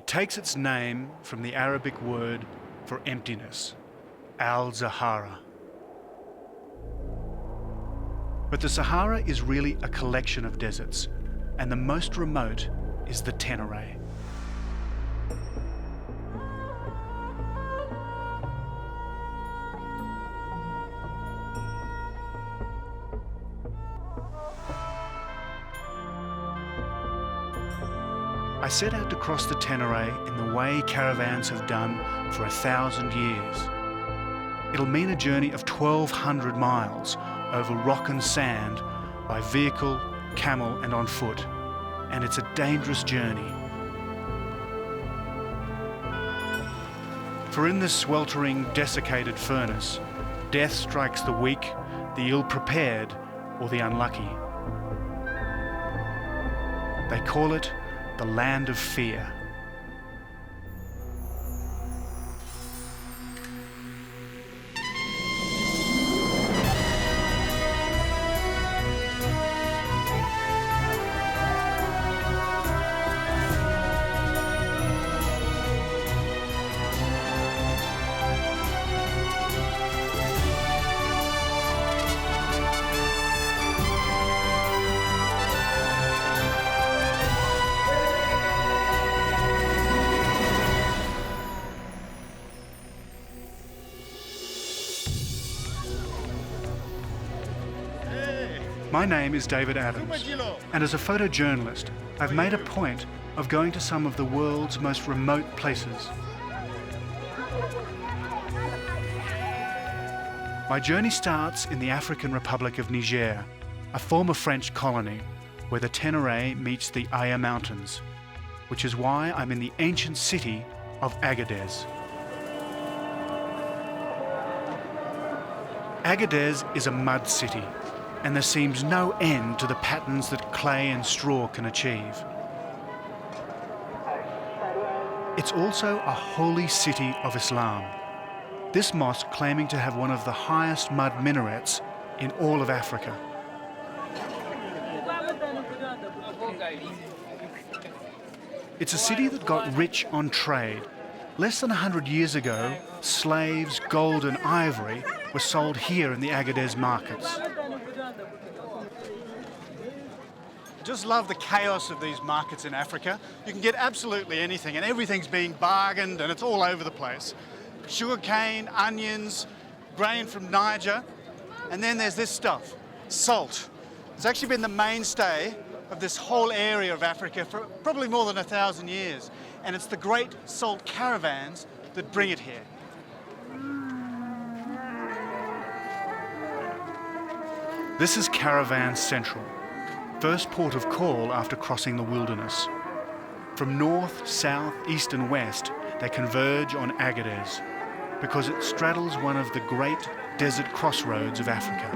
takes its name from the Arabic word for emptiness, al-Sahara. But the Sahara is really a collection of deserts, and the most remote is the Ténéré. I set out to cross the Ténéré in the way caravans have done for 1,000 years. It'll mean a journey of 1,200 miles over rock and sand by vehicle, camel and on foot. And it's a dangerous journey. For in this sweltering, desiccated furnace, death strikes the weak, the ill-prepared or the unlucky. They call it the land of fear. My name is David Adams, and as a photojournalist, I've made a point of going to some of the world's most remote places. My journey starts in the African Republic of Niger, a former French colony, where the Ténéré meets the Aya Mountains, which is why I'm in the ancient city of Agadez. Agadez is a mud city, and there seems no end to the patterns that clay and straw can achieve. It's also a holy city of Islam, this mosque claiming to have one of the highest mud minarets in all of Africa. It's a city that got rich on trade. Less than 100 years ago, slaves, gold and ivory were sold here in the Agadez markets. Just love the chaos of these markets in Africa. You can get absolutely anything, and everything's being bargained, and it's all over the place. Sugarcane, onions, grain from Niger, and then there's this stuff, salt. It's actually been the mainstay of this whole area of Africa for probably more than 1,000 years, and it's the great salt caravans that bring it here. This is Caravan Central, first port of call after crossing the wilderness. From north, south, east and west, they converge on Agadez because it straddles one of the great desert crossroads of Africa.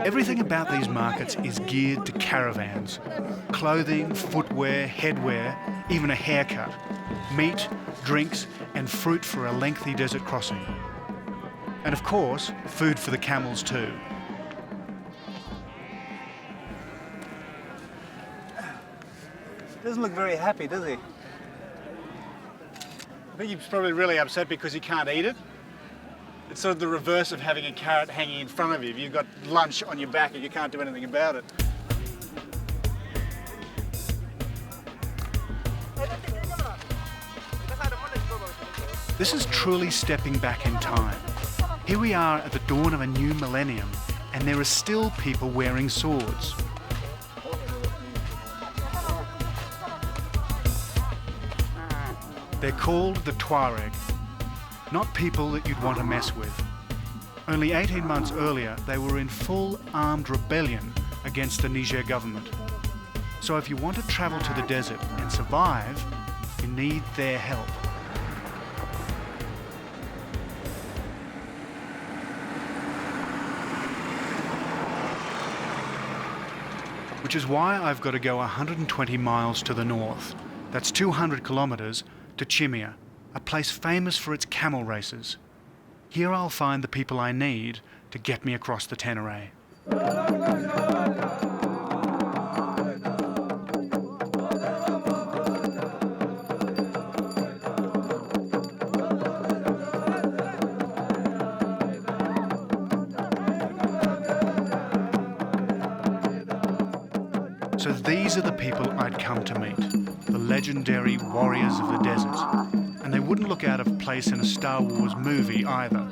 Everything about these markets is geared to caravans. Clothing, footwear, headwear, even a haircut. Meat, drinks and fruit for a lengthy desert crossing. And of course, food for the camels too. Doesn't look very happy, does he? I think he's probably really upset because he can't eat it. It's sort of the reverse of having a carrot hanging in front of you. You've got lunch on your back and you can't do anything about it. This is truly stepping back in time. Here we are at the dawn of a new millennium, and there are still people wearing swords. They're called the Tuareg, not people that you'd want to mess with. Only 18 months earlier, they were in full armed rebellion against the Niger government. So if you want to travel to the desert and survive, you need their help. Which is why I've got to go 120 miles to the north. That's 200 kilometers to Chimia, a place famous for its camel races. Here I'll find the people I need to get me across the Ténéré. So these are the people I'd come to meet, the legendary warriors of the desert. And they wouldn't look out of place in a Star Wars movie either.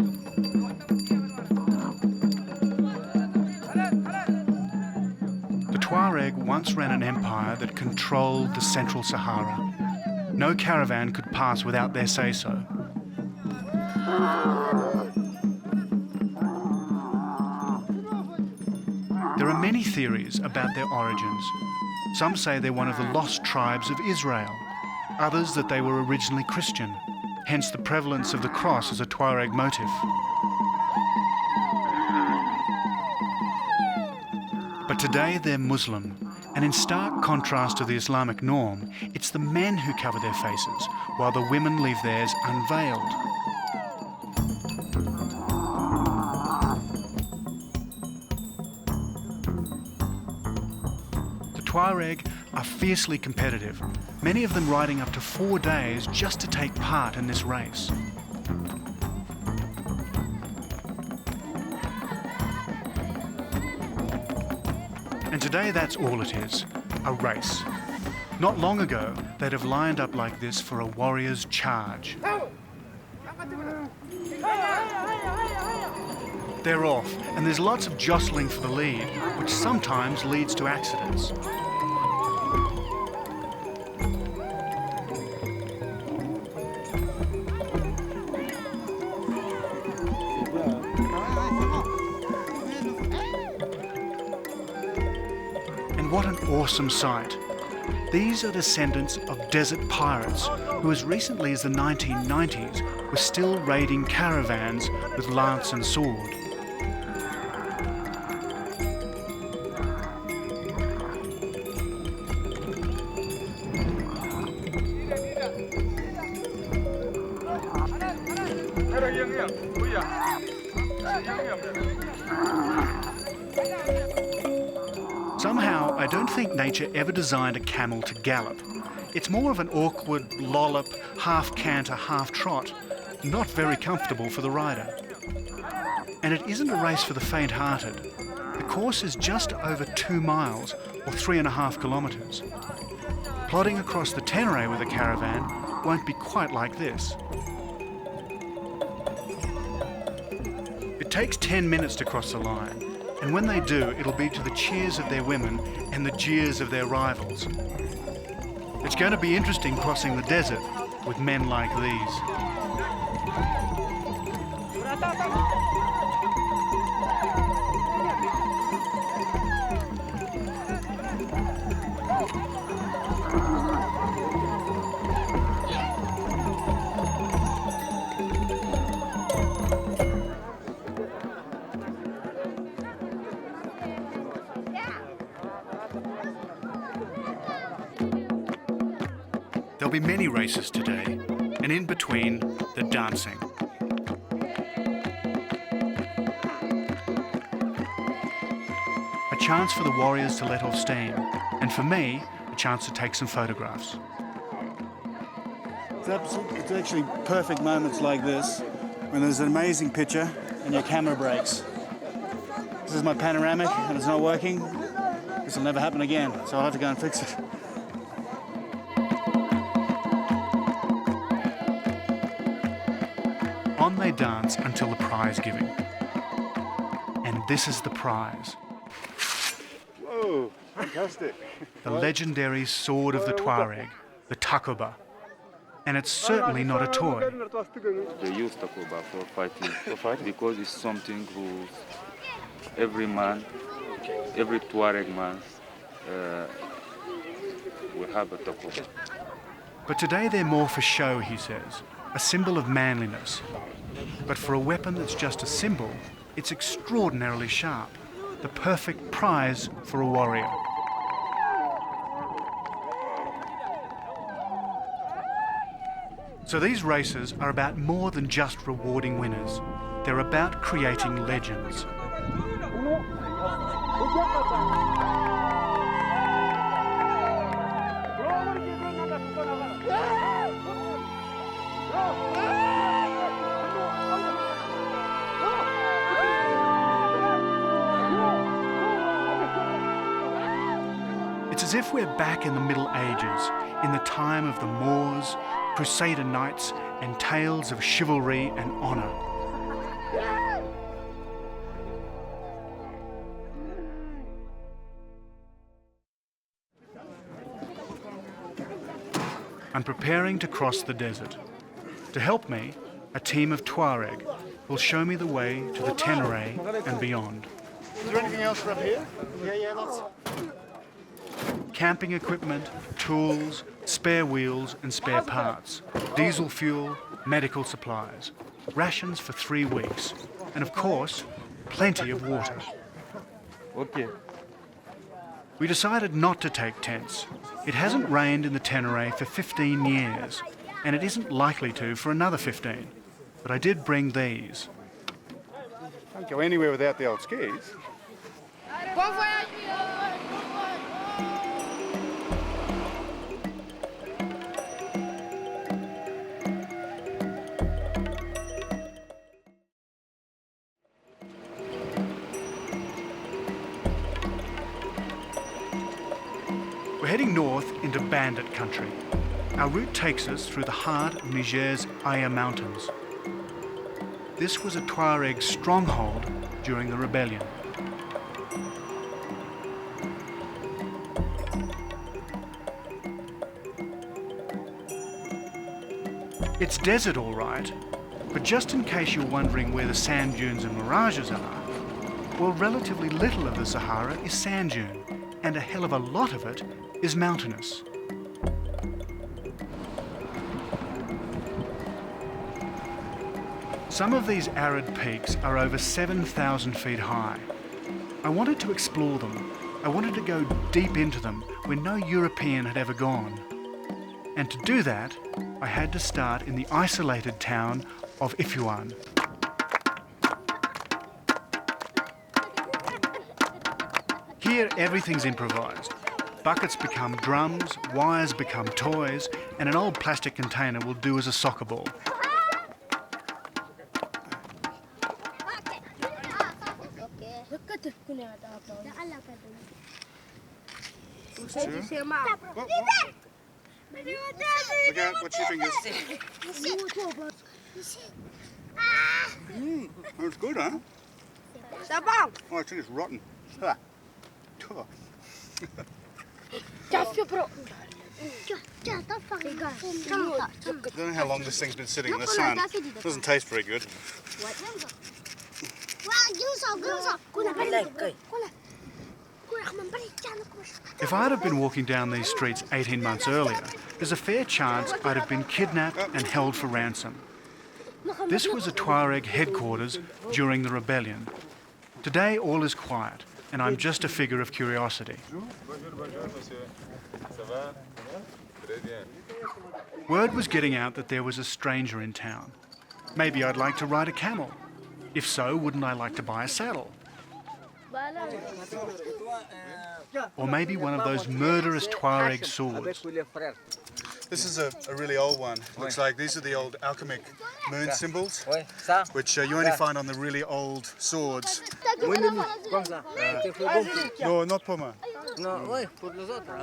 The Tuareg once ran an empire that controlled the central Sahara. No caravan could pass without their say-so. There are many theories about their origins. Some say they're one of the lost tribes of Israel, others that they were originally Christian, hence the prevalence of the cross as a Tuareg motif. But today they're Muslim, and in stark contrast to the Islamic norm, it's the men who cover their faces, while the women leave theirs unveiled. Tuareg are fiercely competitive, many of them riding up to 4 days just to take part in this race. And today that's all it is, a race. Not long ago, they'd have lined up like this for a warrior's charge. They're off, and there's lots of jostling for the lead, which sometimes leads to accidents. What an awesome sight. These are descendants of desert pirates who as recently as the 1990s were still raiding caravans with lance and sword. Somehow, I don't think nature ever designed a camel to gallop. It's more of an awkward lollop, half canter, half trot, not very comfortable for the rider. And it isn't a race for the faint-hearted. The course is just over 2 miles, or 3.5 kilometres. Plodding across the Ténéré with a caravan won't be quite like this. It takes 10 minutes to cross the line. And when they do, it'll be to the cheers of their women and the jeers of their rivals. It's going to be interesting crossing the desert with men like these. There'll be many races today, and in between, the dancing. A chance for the warriors to let off steam, and for me, a chance to take some photographs. It's actually perfect moments like this when there's an amazing picture and your camera breaks. This is my panoramic and it's not working. This will never happen again, so I'll have to go and fix it. On they dance until the prize giving. And this is the prize. Whoa, fantastic. The legendary sword of the Tuareg, the takoba. And it's certainly not a toy. They use takoba for fighting, because it's something who every man, every Tuareg man will have a takoba. But today they're more for show, he says, a symbol of manliness. But for a weapon that's just a symbol, it's extraordinarily sharp, the perfect prize for a warrior. So these races are about more than just rewarding winners. They're about creating legends. It's as if we're back in the Middle Ages, in the time of the Moors, Crusader knights, and tales of chivalry and honour. I'm preparing to cross the desert. To help me, a team of Tuareg will show me the way to the Ténéré and beyond. Is there anything else from here? Yeah, lots. Camping equipment, tools, spare wheels and spare parts, diesel fuel, medical supplies, rations for 3 weeks, and of course, plenty of water. Okay. We decided not to take tents. It hasn't rained in the Ténéré for 15 years, and it isn't likely to for another 15. But I did bring these. Can't go anywhere without the old skis. We're heading north into bandit country. Our route takes us through the heart of Niger's Aya Mountains. This was a Tuareg stronghold during the rebellion. It's desert all right, but just in case you're wondering where the sand dunes and mirages are, well, relatively little of the Sahara is sand dune, and a hell of a lot of it is mountainous. Some of these arid peaks are over 7,000 feet high. I wanted to explore them. I wanted to go deep into them where no European had ever gone. And to do that, I had to start in the isolated town of Ifuan. Here, everything's improvised. Buckets become drums, wires become toys, and an old plastic container will do as a soccer ball. Look out, watch your fingers. That's good, huh? Oh, I think it's rotten. Ah. I don't know how long this thing's been sitting in the sun. It doesn't taste very good. If I'd have been walking down these streets 18 months earlier, there's a fair chance I'd have been kidnapped and held for ransom. This was a Tuareg headquarters during the rebellion. Today all is quiet, and I'm just a figure of curiosity. Word was getting out that there was a stranger in town. Maybe I'd like to ride a camel. If so, wouldn't I like to buy a saddle? Or maybe one of those murderous Tuareg swords. This is a really old one. Looks like these are the old alchemic moon symbols, which you only find on the really old swords. No, not Puma. I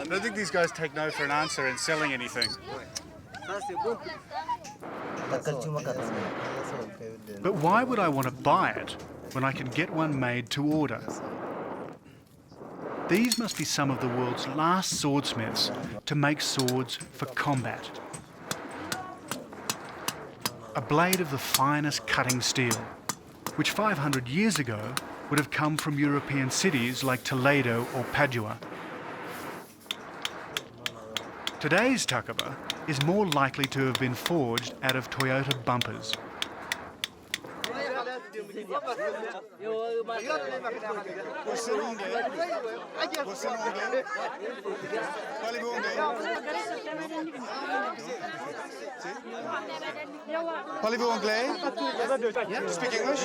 don't think these guys take no for an answer in selling anything. But why would I want to buy it when I can get one made to order? These must be some of the world's last swordsmiths to make swords for combat. A blade of the finest cutting steel, which 500 years ago would have come from European cities like Toledo or Padua. Today's takaba is more likely to have been forged out of Toyota bumpers. Parlez-vous anglais? Speak English?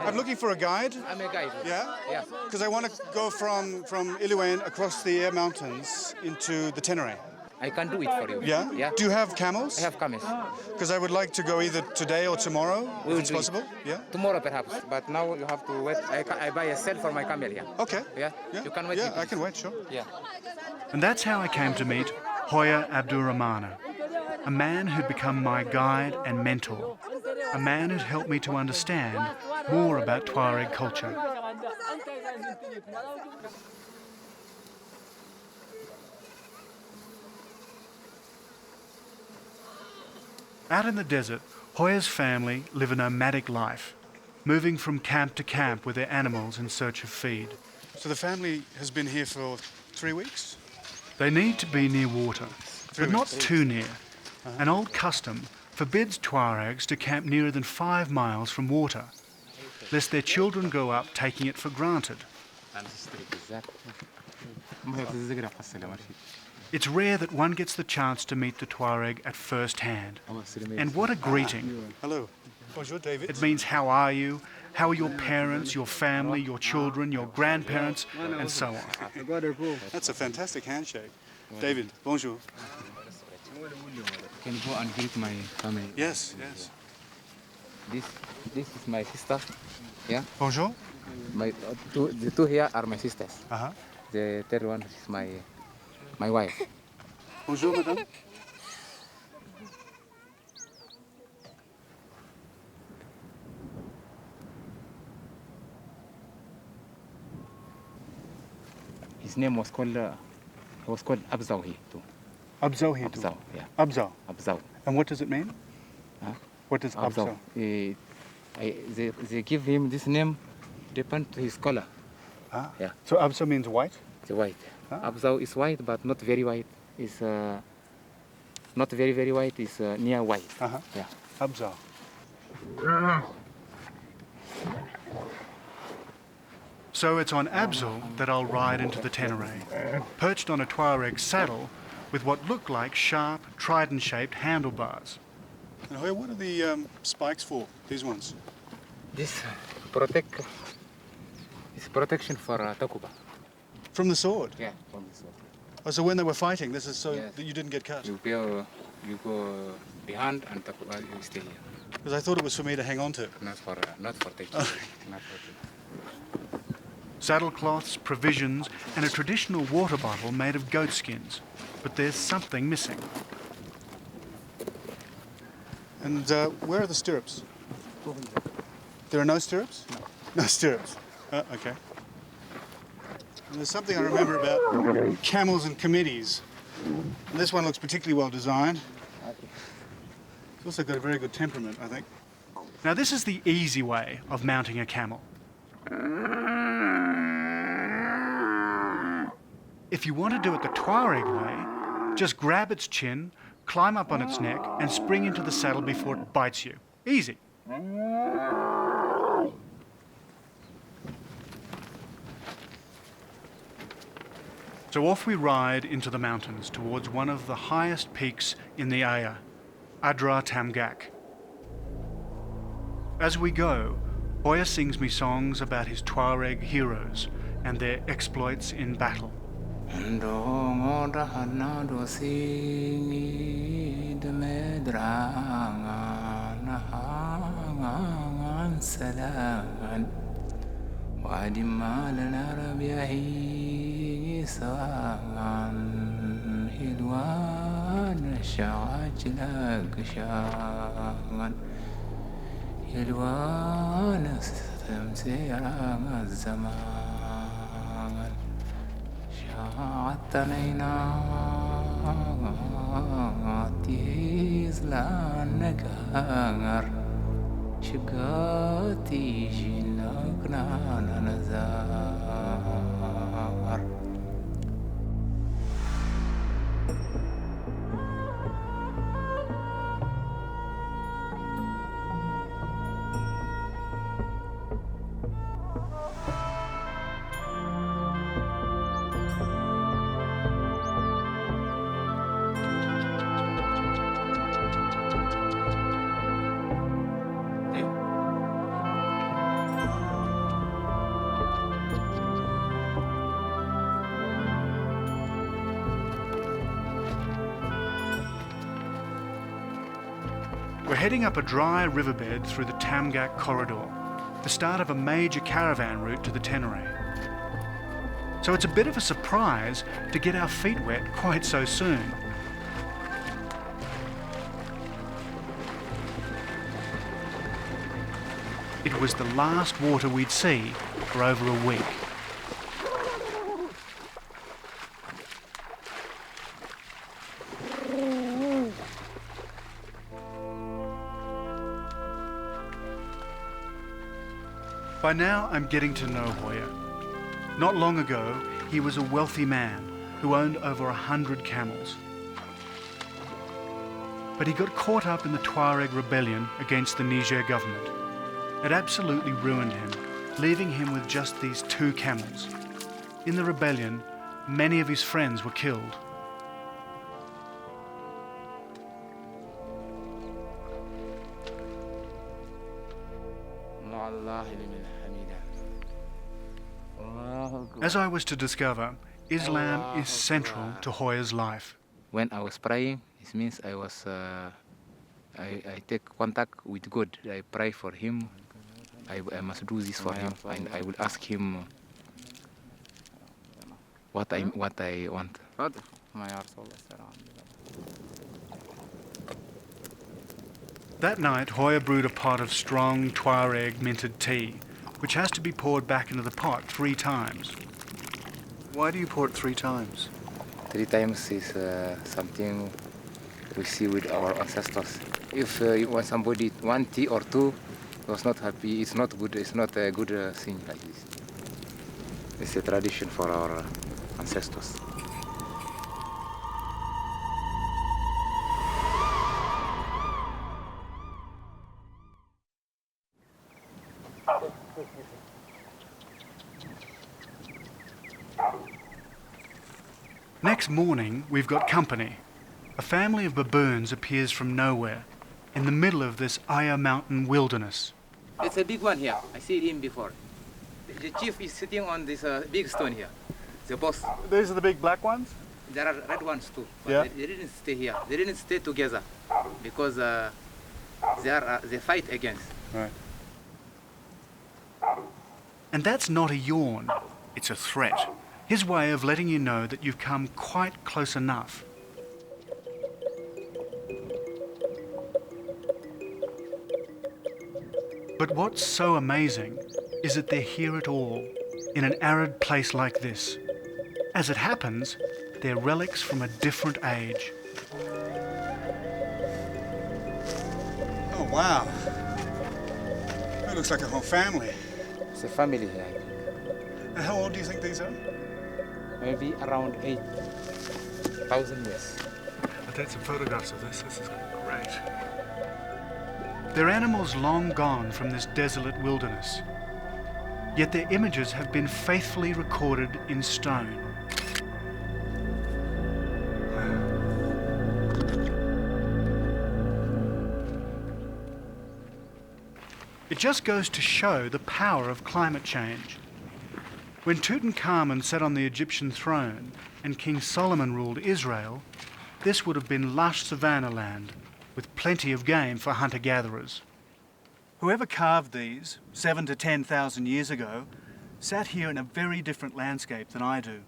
I'm looking for a guide. I'm a guide. Yeah? Yeah. Because I want to go from Iloane across the Air Mountains into the Ténéré. I can do it for you. Yeah? Yeah. Do you have camels? I have camels. Because I would like to go either today or tomorrow, We if will it's do it. possible. Yeah? Tomorrow perhaps, but now you have to wait. I buy a cell for my camel here. Okay. Yeah? Yeah, You can wait. yeah, with I this. can wait, sure. Yeah. And that's how I came to meet Hoya Abdurrahmana, a man who'd become my guide and mentor, a man who'd helped me to understand more about Tuareg culture. Out in the desert, Hoya's family live a nomadic life, moving from camp to camp with their animals in search of feed. So the family has been here for 3 weeks? They need to be near water, but not too near. An old custom forbids Tuaregs to camp nearer than 5 miles from water, lest their children grow up taking it for granted. It's rare that one gets the chance to meet the Tuareg at first hand. And what a greeting. Hello. Bonjour, David. It means how are you, how are your parents, your family, your children, your grandparents, and so on. That's a fantastic handshake. David, bonjour. Can you go and greet my family? Yes, yes. This is my sister. Yeah. Bonjour. The two here are my sisters. Uh-huh. The third one is my wife. Bonjour, madame. His name was called Abzaw too. Abzaw here. Abzaw, yeah. Abzaw. Abzaw. And what does it mean? Huh? What does Abzaw? They give him this name depend to his color. Ah. Yeah. So Abzaw means white? The white. Ah. Abzaw is white, but not very white. Is not very very white. Is near white. Uh-huh. Yeah. Abzaw. So it's on Abzal that I'll ride into the Ténéré, perched on a Tuareg saddle with what look like sharp, trident-shaped handlebars. And Hoya, what are the spikes for, these ones? This is protection for Takuba. From the sword? Yeah, from the sword. Oh, so when they were fighting, this is so Yes. that you didn't get cut? You go behind and Takuba you stay here. Because I thought it was for me to hang on to. Not for taking. Not for taking. Saddlecloths, provisions, and a traditional water bottle made of goat skins. But there's something missing. And where are the stirrups? There are no stirrups? No stirrups. Okay. And there's something I remember about camels and committees. And this one looks particularly well designed. It's also got a very good temperament, I think. Now this is the easy way of mounting a camel. If you want to do it the Tuareg way, just grab its chin, climb up on its neck, and spring into the saddle before it bites you. Easy. So off we ride into the mountains towards one of the highest peaks in the Aya, Adra Tamgak. As we go, Hoya sings me songs about his Tuareg heroes and their exploits in battle. يلوان استمسير الزمان شاعت نينا تيز لانكار شقاتي جنقنا نزار We're heading up a dry riverbed through the Tamgak corridor, the start of a major caravan route to the Ténéré. So it's a bit of a surprise to get our feet wet quite so soon. It was the last water we'd see for over a week. By now, I'm getting to know Hoya. Not long ago, he was a wealthy man who owned over 100 camels. But he got caught up in the Tuareg rebellion against the Niger government. It absolutely ruined him, leaving him with just these 2 camels. In the rebellion, many of his friends were killed. As I was to discover, Islam is central to Hoya's life. When I was praying, it means I take contact with God. I pray for him. I must do this for him, and I will ask him what I want. That night, Hoya brewed a pot of strong Tuareg minted tea, which has to be poured back into the pot 3 times. Why do you pour it 3 times? 3 times is something we see with our ancestors. If when somebody want tea or 2 was not happy, it's not good. It's not a good thing like this. It's a tradition for our ancestors. Next morning, we've got company. A family of baboons appears from nowhere, in the middle of this Aya mountain wilderness. It's a big one here. I see him before. The chief is sitting on this big stone here. The boss. These are the big black ones? There are red ones too. But Yeah. they didn't stay here. They didn't stay together because they fight against. Right. And that's not a yawn, it's a threat. His way of letting you know that you've come quite close enough. But what's so amazing is that they're here at all, in an arid place like this. As it happens, they're relics from a different age. Oh, wow. That looks like a whole family. It's a family here. And how old do you think these are? Maybe around 8,000 years. I'll take some photographs of this. This is great. They're animals long gone from this desolate wilderness. Yet their images have been faithfully recorded in stone. It just goes to show the power of climate change. When Tutankhamun sat on the Egyptian throne and King Solomon ruled Israel, this would have been lush savanna land with plenty of game for hunter-gatherers. Whoever carved these 7,000 to 10,000 years ago sat here in a very different landscape than I do,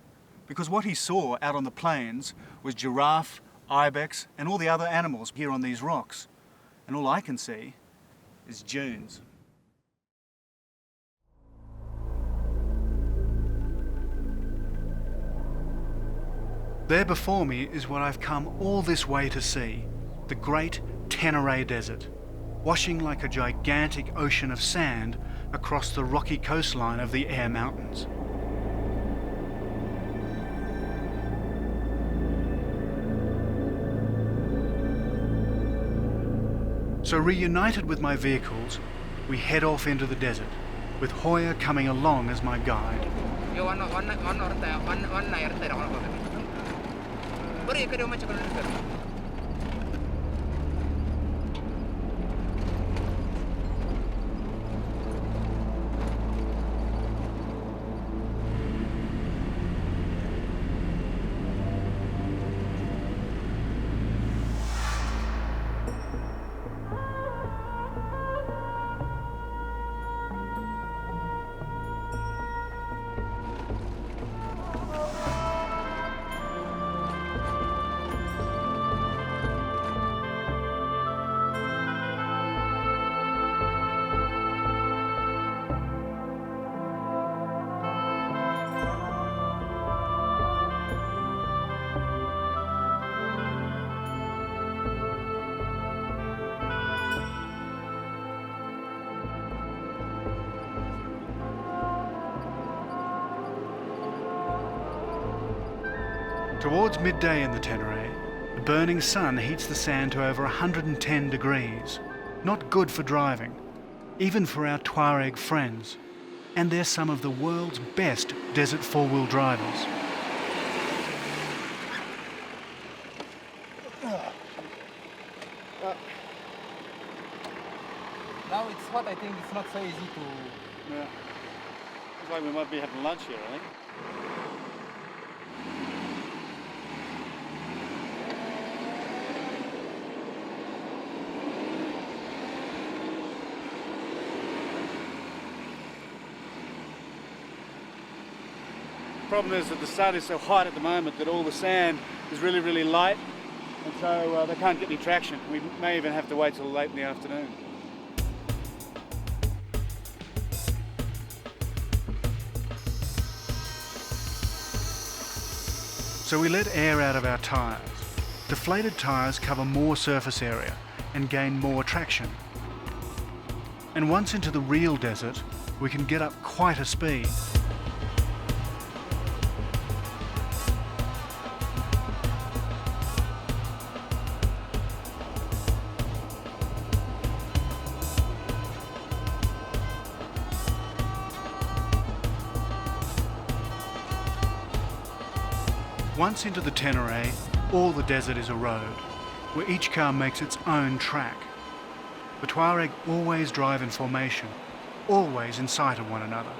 because what he saw out on the plains was giraffe, ibex and all the other animals here on these rocks, and all I can see is dunes. There before me is what I've come all this way to see, the great Ténéré Desert, washing like a gigantic ocean of sand across the rocky coastline of the Air Mountains. So reunited with my vehicles, we head off into the desert, with Hoya coming along as my guide. Towards midday in the Ténéré, the burning sun heats the sand to over 110 degrees. Not good for driving, even for our Tuareg friends. And they're some of the world's best desert four-wheel drivers. Now it's hot, I think it's not so easy to... Yeah. Looks like we might be having lunch here, I think. The problem is that the sun is so hot at the moment that all the sand is really, really light, and so they can't get any traction. We may even have to wait till late in the afternoon. So we let air out of our tyres. Deflated tyres cover more surface area and gain more traction. And once into the real desert, we can get up quite a speed. Once into the Ténéré, all the desert is a road, where each car makes its own track. The Tuareg always drive in formation, always in sight of one another.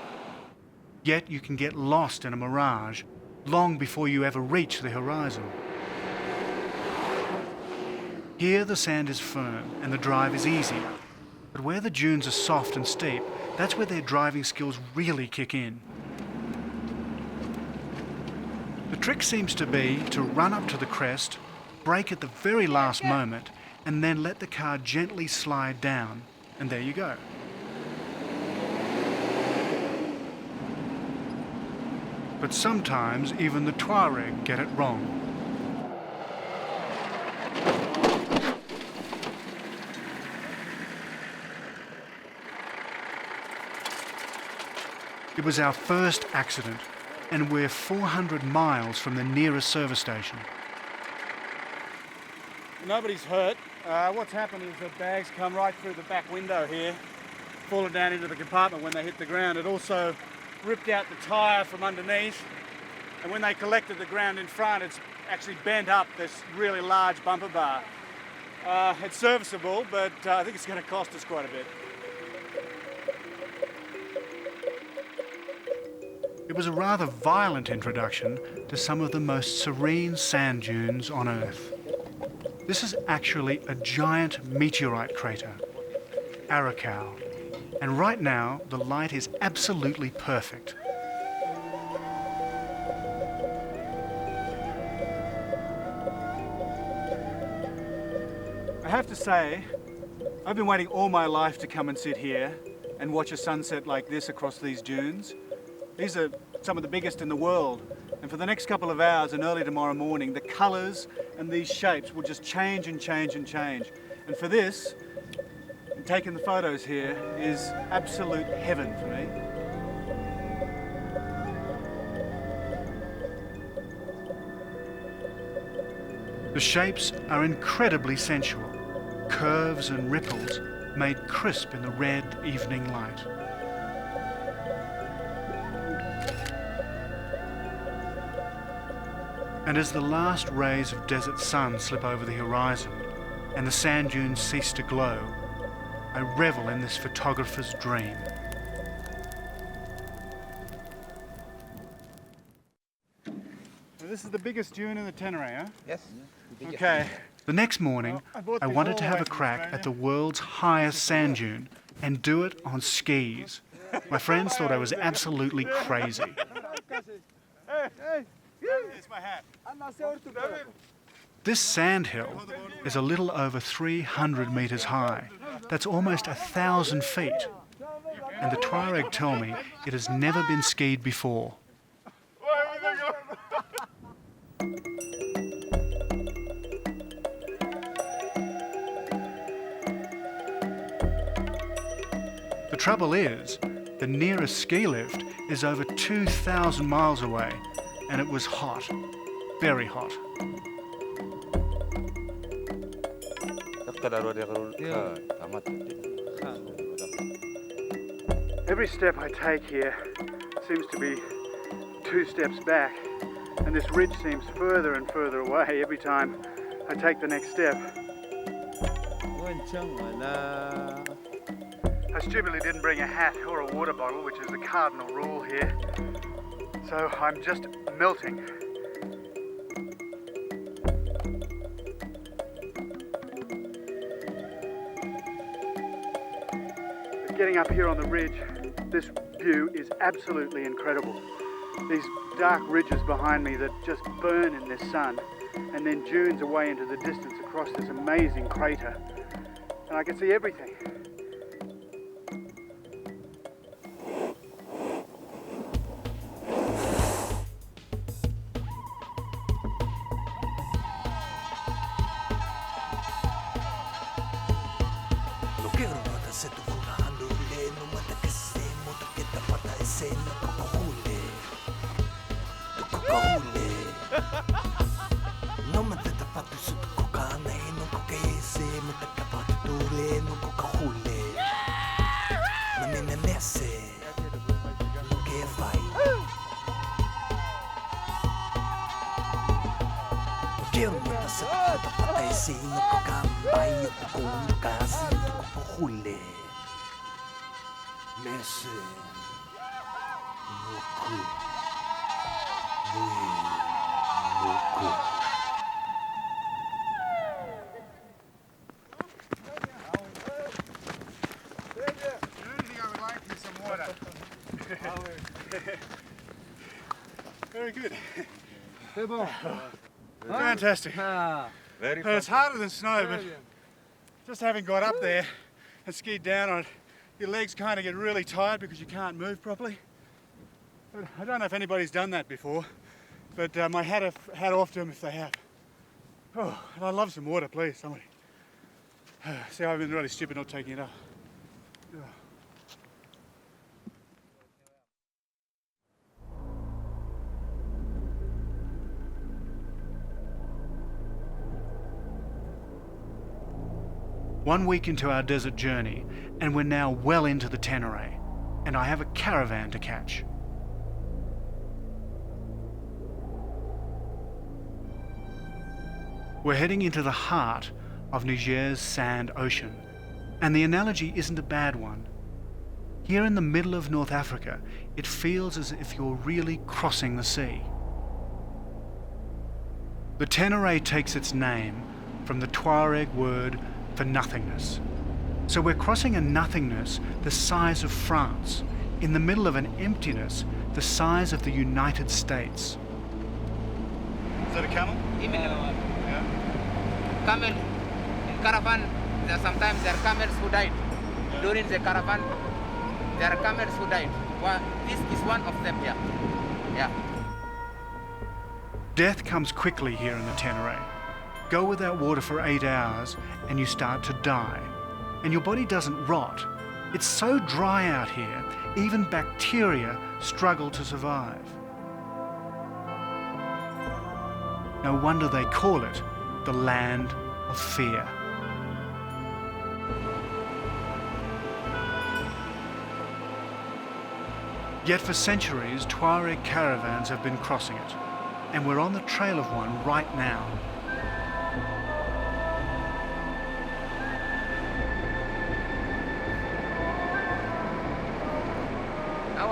Yet you can get lost in a mirage long before you ever reach the horizon. Here the sand is firm and the drive is easy, but where the dunes are soft and steep, that's where their driving skills really kick in. The trick seems to be to run up to the crest, brake at the very last moment, and then let the car gently slide down, and there you go. But sometimes even the Tuareg get it wrong. It was our first accident, and we're 400 miles from the nearest service station. Nobody's hurt. What's happened is the bags come right through the back window here, fallen down into the compartment when they hit the ground. It also ripped out the tyre from underneath, and when they collected the ground in front, it's actually bent up this really large bumper bar. It's serviceable, but I think it's going to cost us quite a bit. It was a rather violent introduction to some of the most serene sand dunes on Earth. This is actually a giant meteorite crater, Arakal, and right now the light is absolutely perfect. I have to say, I've been waiting all my life to come and sit here and watch a sunset like this across these dunes. These are some of the biggest in the world, and for the next couple of hours and early tomorrow morning, the colours and these shapes will just change and change and change. And for this, and taking the photos here is absolute heaven for me. The shapes are incredibly sensual, curves and ripples made crisp in the red evening light. And as the last rays of desert sun slip over the horizon and the sand dunes cease to glow, I revel in this photographer's dream. So this is the biggest dune in the Ténéré, huh? Yes. Okay. The next morning, I wanted to have a crack at the world's highest sand dune and do it on skis. My friends thought I was absolutely crazy. It's my hat. This sandhill is a little over 300 metres high. That's almost 1,000 feet. And the Tuareg tell me it has never been skied before. The trouble is, the nearest ski lift is over 2,000 miles away, and it was hot. very hot. Every step I take here seems to be 2 steps back, and this ridge seems further and further away every time I take the next step. I stupidly didn't bring a hat or a water bottle, which is the cardinal rule here, so I'm just melting. Getting up here on the ridge, this view is absolutely incredible. These dark ridges behind me that just burn in this sun, and then dunes away into the distance across this amazing crater. And I can see everything. Very good. Fantastic. Very It's harder than snow, but just having got up there and skied down on it, your legs kind of get really tired because you can't move properly. But I don't know if anybody's done that before, but my hat off to them if they have. Oh, and I'd love some water, please, somebody. See, I've been really stupid not taking it up. Oh. One week into our desert journey, and we're now well into the Ténéré, and I have a caravan to catch. We're heading into the heart of Niger's sand ocean, and the analogy isn't a bad one. Here in the middle of North Africa, it feels as if you're really crossing the sea. The Ténéré takes its name from the Tuareg word for nothingness. So we're crossing a nothingness the size of France, in the middle of an emptiness the size of the United States. Is that a camel? Yeah. Yeah. Camel in caravan, sometimes there are camels who died. During the caravan, there are camels who died. This is one of them here. Yeah. Death comes quickly here in the Ténéré. Go without water for 8 hours and you start to die. And your body doesn't rot. It's so dry out here, even bacteria struggle to survive. No wonder they call it the land of fear. Yet for centuries, Tuareg caravans have been crossing it, and we're on the trail of one right now.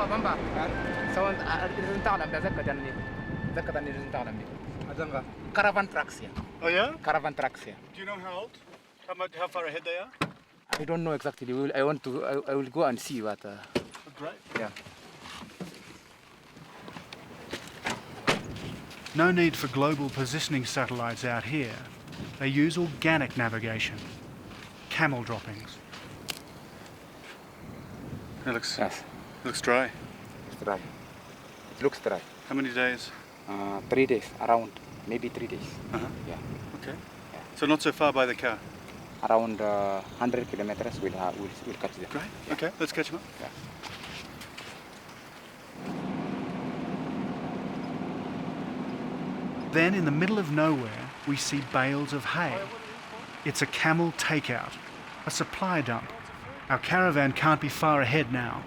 Bamba. So isn't تعلم ذكرني isn't تعلم caravan trucks here. Oh yeah? Caravan trucks here. Do you know how old? How far ahead they are? I don't know exactly. I will go and see what. Oh, great. Yeah. No need for global positioning satellites out here. They use organic navigation. Camel droppings. It looks dry. It's dry. It looks dry. How many days? 3 days, around maybe 3 days. Uh-huh. Yeah. Okay. Yeah. So not so far by the car. Around 100 kilometers, we'll catch them. Great. Yeah. Okay, let's catch them up. Yeah. Then in the middle of nowhere, we see bales of hay. It's a camel takeout, a supply dump. Our caravan can't be far ahead now.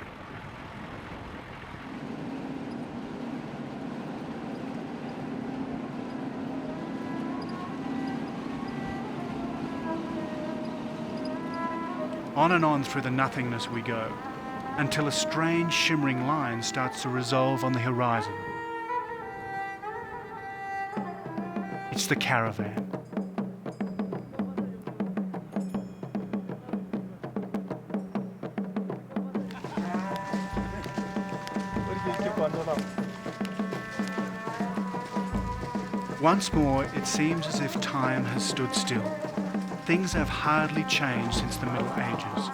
On and on through the nothingness we go, until a strange shimmering line starts to resolve on the horizon. It's the caravan. Once more, it seems as if time has stood still. Things have hardly changed since the Middle Ages.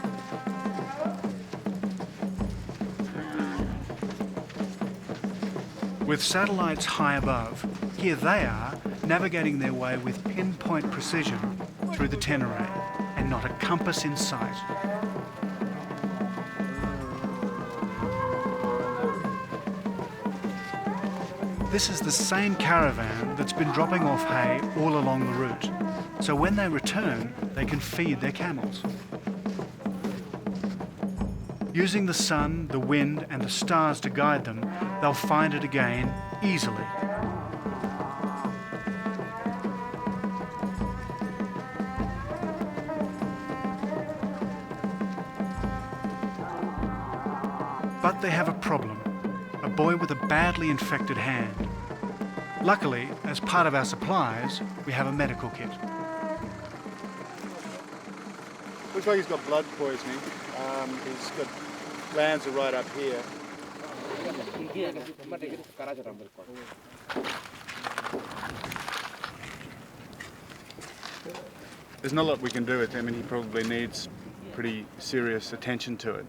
With satellites high above, here they are, navigating their way with pinpoint precision through the Ténéré, and not a compass in sight. This is the same caravan that's been dropping off hay all along the route, so when they return, they can feed their camels. Using the sun, the wind, and the stars to guide them, they'll find it again easily. But they have a problem. A boy with a badly infected hand. Luckily, as part of our supplies, we have a medical kit. Looks like he's got blood poisoning. He's got glands are right up here. There's not a lot we can do with him, and he probably needs pretty serious attention to it.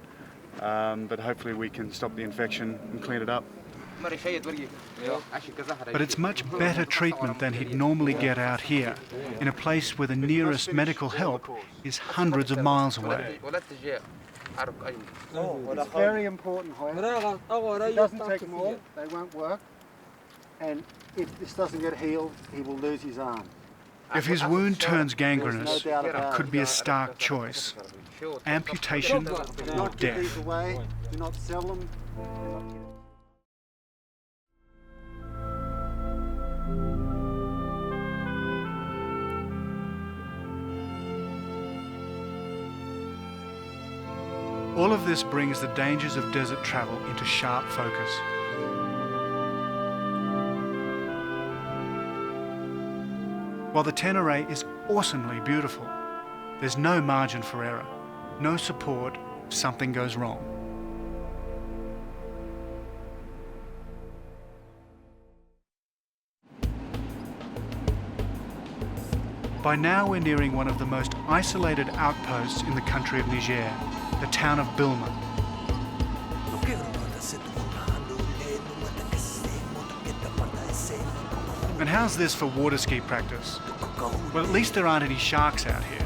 But hopefully we can stop the infection and clean it up. But it's much better treatment than he'd normally get out here, in a place where the nearest medical help is hundreds of miles away. It's very important, however. It doesn't take more, they won't work. And if this doesn't get healed, he will lose his arm. If his wound turns gangrenous, it could be a stark choice. Amputation or Do not give these death. away, do not sell them. All of this brings the dangers of desert travel into sharp focus. While the Ténéré is awesomely beautiful, there's no margin for error, no support if something goes wrong. By now we're nearing one of the most isolated outposts in the country of Niger, the town of Bilma. And how's this for water ski practice? Well, at least there aren't any sharks out here.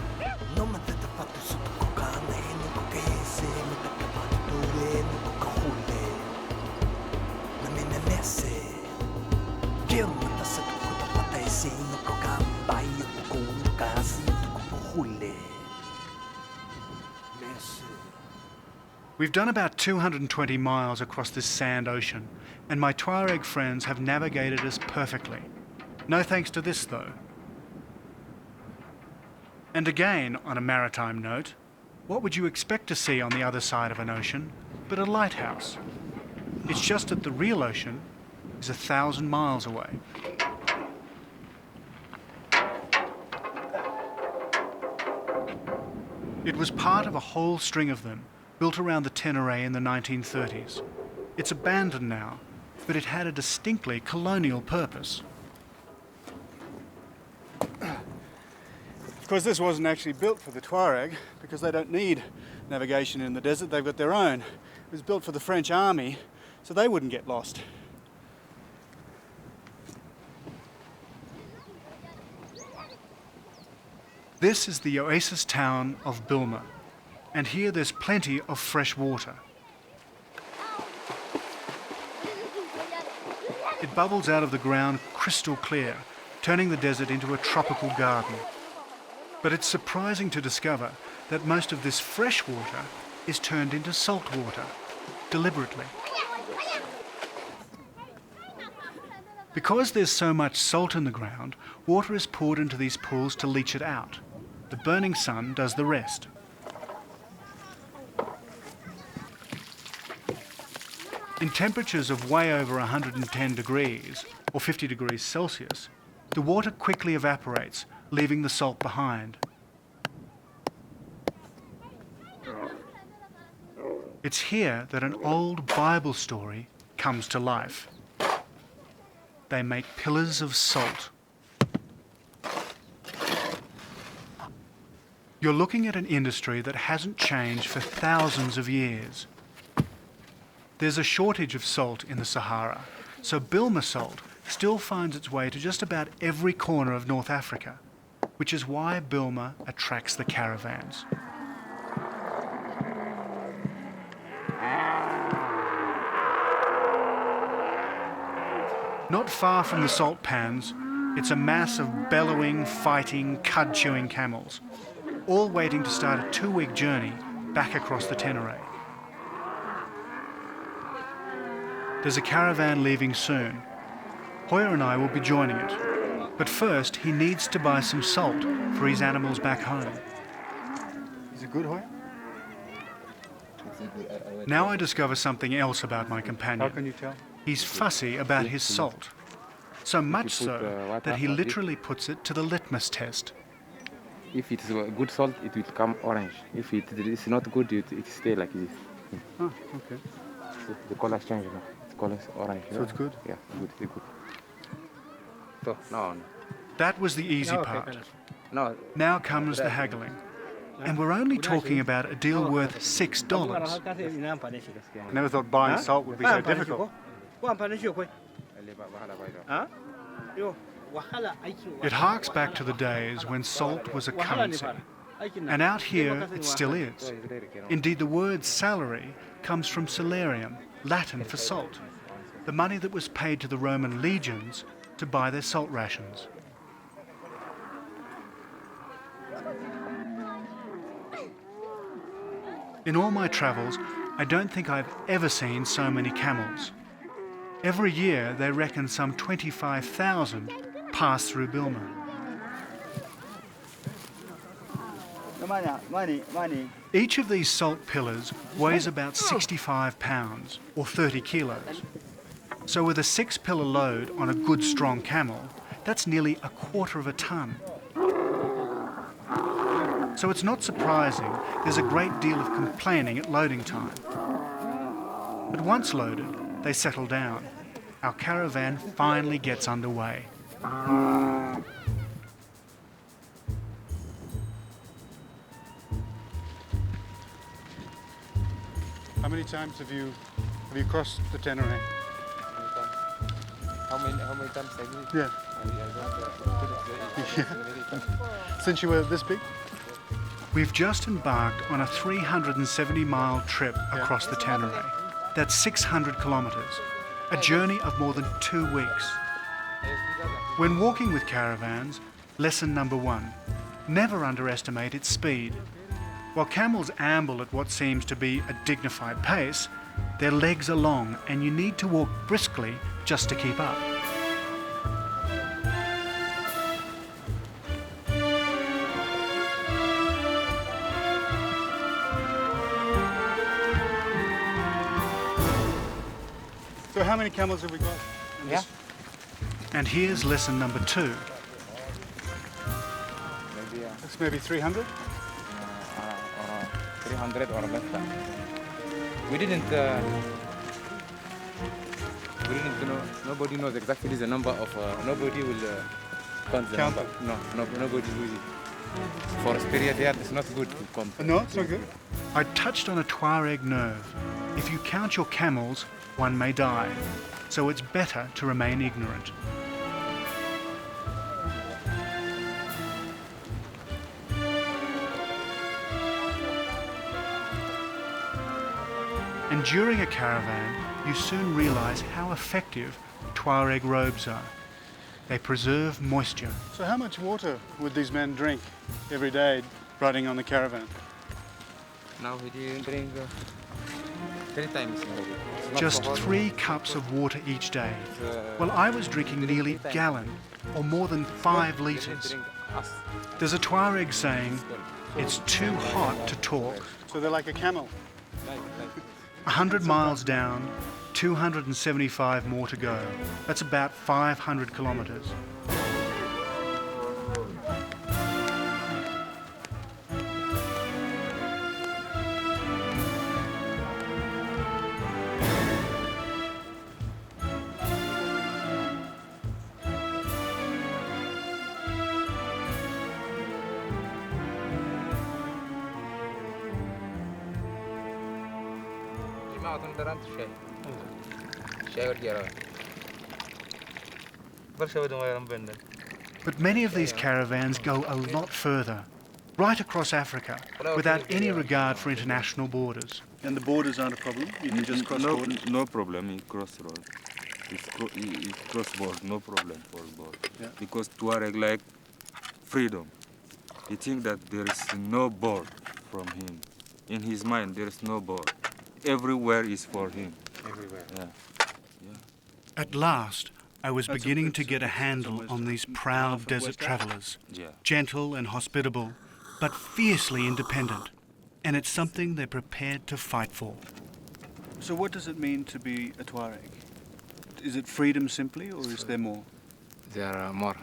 We've done about 220 miles across this sand ocean, and my Tuareg friends have navigated us perfectly. No thanks to this, though. And again, on a maritime note, what would you expect to see on the other side of an ocean but a lighthouse? It's just that the real ocean is 1,000 miles away. It was part of a whole string of them, built around the Ténéré in the 1930s. It's abandoned now, but it had a distinctly colonial purpose. Of course, this wasn't actually built for the Tuareg because they don't need navigation in the desert, they've got their own. It was built for the French army so they wouldn't get lost. This is the oasis town of Bilma, and here there's plenty of fresh water. It bubbles out of the ground crystal clear, turning the desert into a tropical garden. But it's surprising to discover that most of this fresh water is turned into salt water, deliberately. Because there's so much salt in the ground, water is poured into these pools to leach it out. The burning sun does the rest. In temperatures of way over 110 degrees, or 50 degrees Celsius, the water quickly evaporates, leaving the salt behind. It's here that an old Bible story comes to life. They make pillars of salt. You're looking at an industry that hasn't changed for thousands of years. There's a shortage of salt in the Sahara, so Bilma salt still finds its way to just about every corner of North Africa, which is why Bilma attracts the caravans. Not far from the salt pans, it's a mass of bellowing, fighting, cud-chewing camels, all waiting to start a 2-week journey back across the Ténéré. There's a caravan leaving soon. Hoyer and I will be joining it. But first, he needs to buy some salt for his animals back home. Is it good, Hoyer? Now I discover something else about my companion. How can you tell? He's fussy about his salt. So much so that he literally puts it to the litmus test. If it is a good salt, it will come orange. If it is not good, it stay like this. Oh, okay. So the color change now. It's color orange. So it's good? Yeah, good, it's good. So now. That was the easy part. Now comes the haggling. And we're only talking about a deal worth $6. Never thought buying salt would be so difficult. It harks back to the days when salt was a currency. And out here, it still is. Indeed, the word salary comes from salarium, Latin for salt, the money that was paid to the Roman legions to buy their salt rations. In all my travels, I don't think I've ever seen so many camels. Every year, they reckon some 25,000 pass through Bilma. Each of these salt pillars weighs about 65 pounds, or 30 kilos. So with a 6-pillar load on a good strong camel, that's nearly 1/4 of a ton. So it's not surprising there's a great deal of complaining at loading time. But once loaded, they settle down. Our caravan finally gets underway. How many times have you crossed the Ténéré? How many times have you? Yeah. Since you were this big? We've just embarked on a 370-mile trip across the Ténéré. That's 600 kilometres, a journey of more than 2 weeks. When walking with caravans, lesson number 1, never underestimate its speed. While camels amble at what seems to be a dignified pace, their legs are long and you need to walk briskly just to keep up. So how many camels have we got? Yeah. And here's lesson number 2. Maybe It's maybe 300? 300 or less than. We didn't know. Nobody knows exactly the number of. Nobody will count the Count number. No, nobody will. For a period here, it's not good to count. No, it's not good. I touched on a Tuareg nerve. If you count your camels, one may die. So it's better to remain ignorant. And during a caravan, you soon realize how effective Tuareg robes are. They preserve moisture. So how much water would these men drink every day riding on the caravan? Now we drink 3 times. Just 3 cups of water each day. Well, I was drinking nearly a gallon, or more than 5 litres. There's a Tuareg saying, it's too hot to talk. So they're like a camel. 100 miles down, 275 more to go. That's about 500 kilometres. But many of these caravans go a lot further, right across Africa, without any regard for international borders. And the borders aren't a problem? You can just cross borders? No problem, he cross road. He cross board, no problem for board. Yeah. Because Tuareg like freedom. He think that there is no board from him. In his mind, there is no board. Everywhere is for him. Everywhere. Yeah. At last, I was beginning to get a handle on these proud desert travellers. Yeah. Gentle and hospitable, but fiercely independent. And it's something they're prepared to fight for. So what does it mean to be a Tuareg? Is it freedom simply, or is there more? There are more.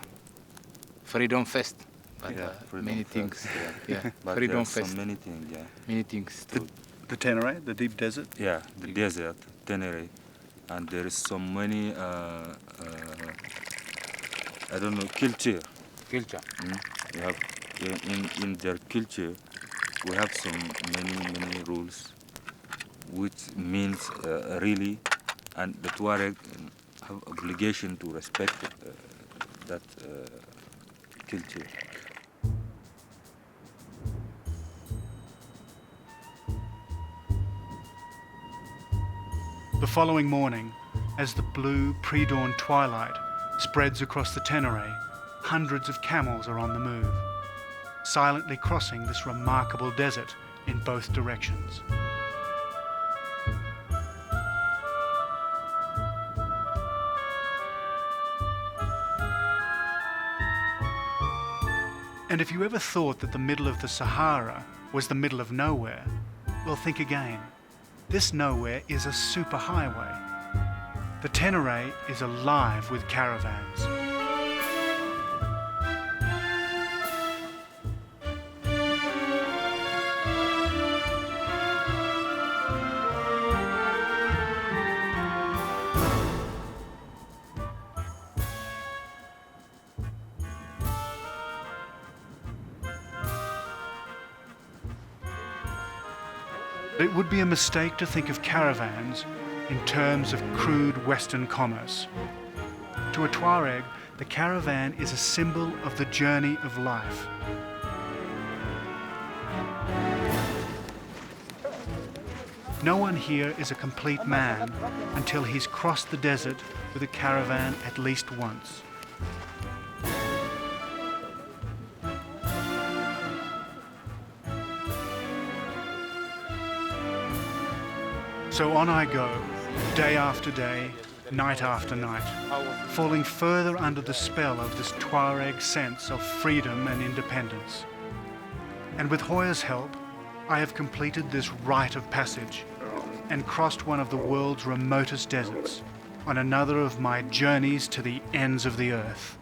Freedom first, but freedom many first, things. Yeah, But freedom there's so first. many things, yeah. Many things too. The Ténéré, the deep desert? Yeah, the desert, Ténéré. And there is so many, I don't know, culture. Culture. We have, in their culture, we have some many rules, which means really, and the Tuareg have obligation to respect that culture. The following morning, as the blue pre-dawn twilight spreads across the Ténéré, hundreds of camels are on the move, silently crossing this remarkable desert in both directions. And if you ever thought that the middle of the Sahara was the middle of nowhere, well, think again. This nowhere is a superhighway. The Ténéré is alive with caravans. It would be a mistake to think of caravans in terms of crude Western commerce. To a Tuareg, the caravan is a symbol of the journey of life. No one here is a complete man until he's crossed the desert with a caravan at least once. So on I go, day after day, night after night, falling further under the spell of this Tuareg sense of freedom and independence. And with Hoya's help, I have completed this rite of passage and crossed one of the world's remotest deserts on another of my journeys to the ends of the earth.